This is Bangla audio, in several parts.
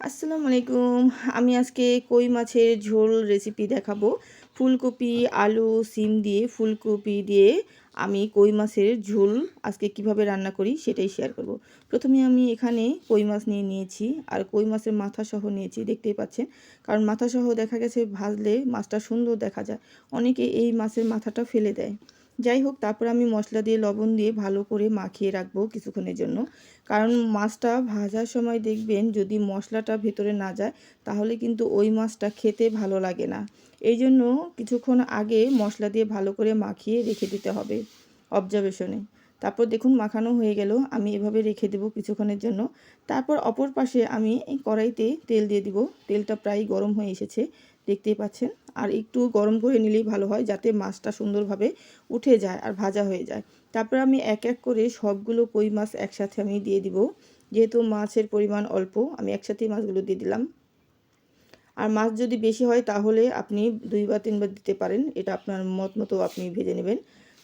আসসালামু আলাইকুম। আমি আজকে কই মাছের ঝোল রেসিপি দেখাবো। ফুলকপি, আলু, সিম দিয়ে ফুলকপি দিয়ে আমি কই মাছের ঝোল আজকে কিভাবে রান্না করি সেটাই শেয়ার করব। প্রথমে আমি এখানে কই মাছ নিয়ে নিয়েছি আর কই মাছের মাথা সহ নিয়েছি, দেখতেই পাচ্ছেন। কারণ মাথা সহ দেখা গেছে ভাজলে মাছটা সুন্দর দেখা যায়। অনেকে এই মাছের মাথাটা ফেলে দেয়। যাই হোক, তারপর আমি মশলা দিয়ে লবণ দিয়ে ভালো করে মাখিয়ে রাখবো কিছুক্ষণের জন্য। কারণ মাছটা ভাজার সময় দেখবেন যদি মশলাটা ভেতরে না যায় তাহলে কিন্তু ওই মাছটা খেতে ভালো লাগে না। এই জন্য কিছুক্ষণ আগে মশলা দিয়ে ভালো করে মাখিয়ে রেখে দিতে হবে অবজারভেশনে। তারপর দেখুন মাখানো হয়ে গেল, আমি এভাবে রেখে দেবো কিছুক্ষণের জন্য। তারপর অপর পাশে আমি এই কড়াইতে তেল দিয়ে দিব। তেলটা প্রায় গরম হয়ে এসেছে, দেখতেই পাচ্ছেন। আর একটু গরম করে নিলেই ভালো হয়, যাতে মাছটা সুন্দরভাবে উঠে যায় আর ভাজা হয়ে যায়। তারপর আমি এক এক করে সবগুলো কই মাছ একসাথে আমি দিয়ে দিব। যেহেতু মাছের পরিমাণ অল্প, আমি একসাথেই মাছগুলো দিয়ে দিলাম। আর মাছ যদি বেশি হয় তাহলে আপনি 2 বা 3 বার দিতে পারেন, এটা আপনার মত মতো আপনি ভেজে নেবেন।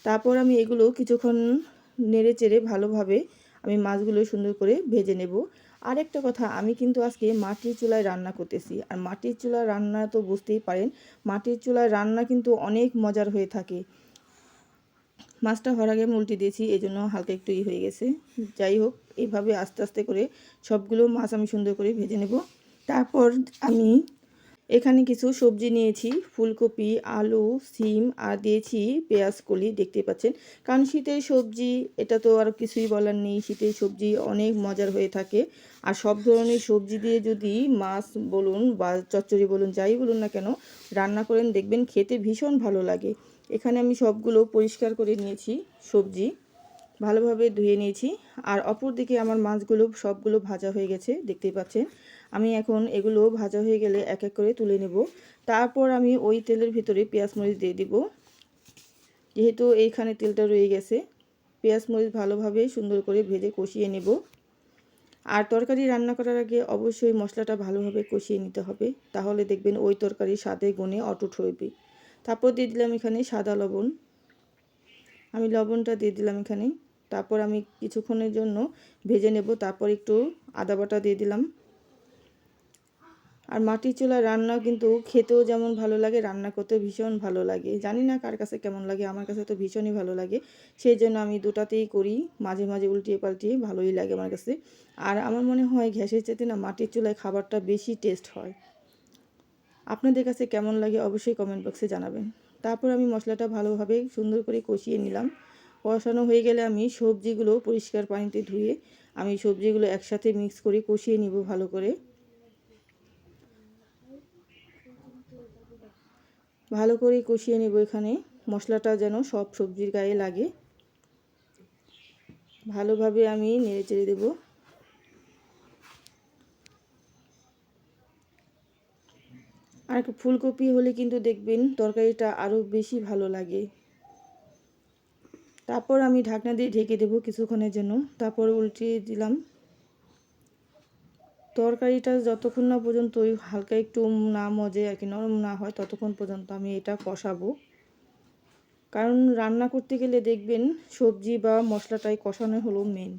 তারপর আমি এগুলো কিছুক্ষণ নেড়ে চেড়ে ভালোভাবে আমি মাছগুলো সুন্দর করে ভেজে নেব। আর একটা কথা, আমি কিন্তু আজকে মাটির চুলায় রান্না করতেছি। আর মাটির চুলার রান্না তো বুঝতেই পারেন, মাটির চুলায় রান্না কিন্তু অনেক মজার হয়ে থাকে। মাছটা হওয়ার আগে আমি উল্টে দিয়েছি, এই জন্য হালকা একটু হয়ে গেছে। যাই হোক, এইভাবে আস্তে আস্তে করে সবগুলো মাছ আমি সুন্দর করে ভেজে নেব। তারপর আমি এখানে কিছু সবজি নিয়েছি, ফুলকপি, আলু, সিম আর দিয়েছি পেঁয়াজ কলি, দেখতে পাচ্ছেন। কারণ শীতের সবজি, এটা তো আর কিছুই বলার নেই, শীতের সবজি অনেক মজার হয়ে থাকে। আর সব ধরনের সবজি দিয়ে যদি মাছ বলুন বা চচ্চড়ি বলুন, যাই বলুন না কেন রান্না করেন, দেখবেন খেতে ভীষণ ভালো লাগে। এখানে আমি সবগুলো পরিষ্কার করে নিয়েছি, সবজি ভালোভাবে ধুয়ে নিয়েছি। আর অপর দিকে আমার মাছগুলো সবগুলো ভাজা হয়ে গেছে, দেখতেই পাচ্ছেন। আমি এখন এগুলো ভাজা হয়ে গেলে এক এক করে তুলে নেব। তারপর আমি ওই তেলের ভিতরে পেঁয়াজ মরিচ দিয়ে দিব। যেহেতু এইখানে তেলটা রয়ে গেছে, পেঁয়াজ মরিচ ভালোভাবে সুন্দর করে ভেজে কষিয়ে নেব। আর তরকারি রান্না করার আগে অবশ্যই মশলাটা ভালোভাবে কষিয়ে নিতে হবে, তাহলে দেখবেন ওই তরকারির স্বাদে গুণে অটুট হইবে। তারপর দিয়ে দিলাম এখানে সাদা লবণ, আমি লবণটা দিয়ে দিলাম এখানে। তারপর আমি কিছুক্ষণের জন্য ভেজে নেব। তারপর একটু আদা বাটা দিয়ে দিলাম। আর মাটির চুলার রান্না কিন্তু খেতেও যেমন ভালো লাগে, রান্না করতেও ভীষণ ভালো লাগে। জানি না কার কাছে কেমন লাগে, আমার কাছে তো ভীষণই ভালো লাগে। সেই জন্য আমি দুটাতেই করি, মাঝে মাঝে উল্টিয়ে পাল্টিয়ে, ভালোই লাগে আমার কাছে। আর আমার মনে হয় গ্যাসের চাইতে না মাটির চুলায় খাবারটা বেশি টেস্ট হয়। আপনাদের কাছে কেমন লাগে অবশ্যই কমেন্ট বক্সে জানাবেন। তারপর আমি মশলাটা ভালোভাবে সুন্দর করে কষিয়ে নিলাম। কষানো হয়ে গেলে আমি সবজিগুলো পরিষ্কার পানিতে ধুয়ে আমি সবজিগুলো একসাথে মিক্স করে কষিয়ে নিব ভালো করে। ভালো করে কষিয়ে নেব, এখানে মশলাটা যেন সব সবজির গায়ে লাগে। ভালোভাবে আমি নেড়ে চেড়ে দেবো। আর ফুলকপি হলে কিন্তু দেখবেন তরকারিটা আরও বেশি ভালো লাগে। তারপর আমি ঢাকনা দিয়ে ঢেকে দেবো কিছুক্ষণের জন্য। তারপর উল্টিয়ে দিলাম। তরকারিটা যতক্ষণ না পর্যন্ত ওই হালকা একটু না মজে আর কি, নরম না হয়, ততক্ষণ পর্যন্ত আমি এটা কষাবো। কারণ রান্না করতে গেলে দেখবেন সবজি বা মশলাটাই কষানো হলো মেন।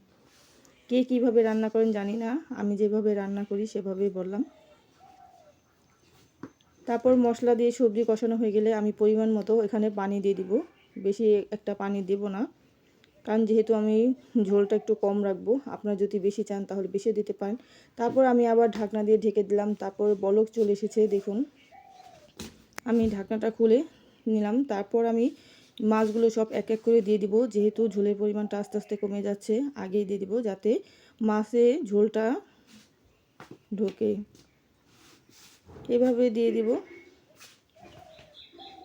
কে কীভাবে রান্না করেন জানি না, আমি যেভাবে রান্না করি সেভাবেই বললাম। তারপর মশলা দিয়ে সবজি কষানো হয়ে গেলে আমি পরিমাণ মতো এখানে পানি দিয়ে দিব। বেশি একটা পানি দেব না, কারণ যেহেতু আমি ঝোলটা একটু কম রাখবো। আপনারা যদি বেশি চান তাহলে বেশি দিতে পারেন। তারপর আমি আবার ঢাকনা দিয়ে ঢেকে দিলাম। তারপর বলক চলে এসেছে দেখুন, আমি ঢাকনাটা খুলে নিলাম। তারপর আমি মাছগুলো সব এক এক করে দিয়ে দিব। যেহেতু ঝোলের পরিমাণটা আস্তে আস্তে কমে যাচ্ছে, আগেই দিয়ে দিব যাতে মাছে ঝোলটা ঢোকে। এভাবে দিয়ে দিব।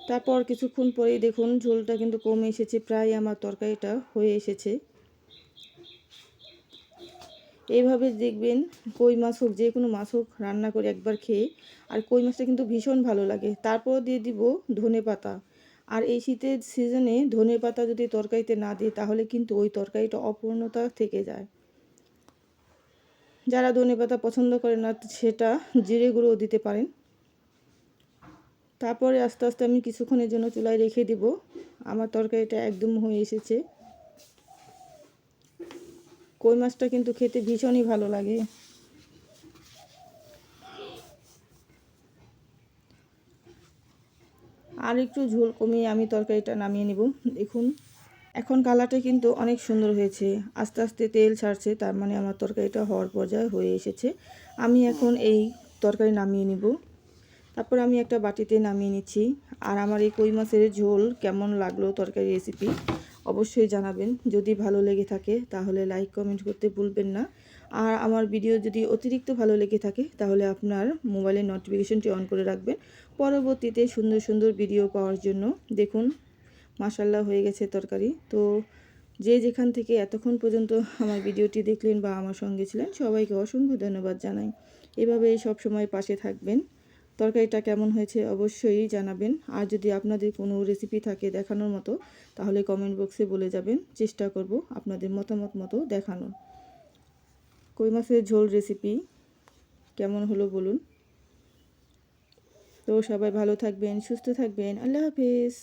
তারপর কিছুক্ষণ পরেই দেখুন ঝোলটা কিন্তু কমে এসেছে, প্রায় আমার তরকারিটা হয়ে এসেছে। এইভাবে দেখবেন কই মাছ হোক যে কোনো মাছ হোক রান্না করে একবার খেয়ে, আর কই মাছটা কিন্তু ভীষণ ভালো লাগে। তারপর দিয়ে দিব ধনেপাতা। আর এই শীতের সিজনে ধনেপাতা যদি তরকারিতে না দিই তাহলে কিন্তু ওই তরকারিটা অপূর্ণতা থেকে যায়। যারা ধনেপাতা পছন্দ করে না সেটা জিরে গুঁড়ো দিতে পারেন। তারপরে আস্তে আস্তে আমি কিছুক্ষণের জন্য চুলায় রেখে দিব। আমার তরকারিটা একদম হয়ে এসেছে। কই মাছটা কিন্তু খেতে ভীষণই ভালো লাগে। আর একটু ঝোল কমিয়ে আমি তরকারিটা নামিয়ে নিব। দেখুন এখন কালারটা কিন্তু অনেক সুন্দর হয়েছে, আস্তে আস্তে তেল ছাড়ছে, তার মানে আমার তরকারিটা হওয়ার পর্যায়ে হয়ে এসেছে। আমি এখন এই তরকারি নামিয়ে নিব। তারপর আমি একটা বাটিতে নামিয়ে নিচ্ছি। আর আমার এই কই মাছের ঝোল কেমন লাগলো তরকারি রেসিপি অবশ্যই জানাবেন। যদি ভালো লেগে থাকে তাহলে লাইক কমেন্ট করতে ভুলবেন না। আর আমার ভিডিও যদি অতিরিক্ত ভালো লেগে থাকে তাহলে আপনার মোবাইলের নোটিফিকেশনটি অন করে রাখবেন পরবর্তীতে সুন্দর সুন্দর ভিডিও পাওয়ার জন্য। দেখুন মাশাল্লাহ হয়ে গেছে তরকারি। তো যে যেখান থেকে এতক্ষণ পর্যন্ত আমার ভিডিওটি দেখলেন বা আমার সঙ্গে ছিলেন সবাইকে অসংখ্য ধন্যবাদ জানাই। এভাবেই সব সময় পাশে থাকবেন। তরকারিটা কেমন হয়েছে অবশ্যই জানাবেন। আর যদি আপনাদের কোনো রেসিপি থাকে দেখানোর মতো তাহলে কমেন্ট বক্সে বলে যাবেন, চেষ্টা করব আপনাদের মতামত মতো দেখানোর। কই মাছের ঝোল রেসিপি কেমন হলো বলুন। তো সবাই ভালো থাকবেন, সুস্থ থাকবেন। আল্লাহ হাফেজ।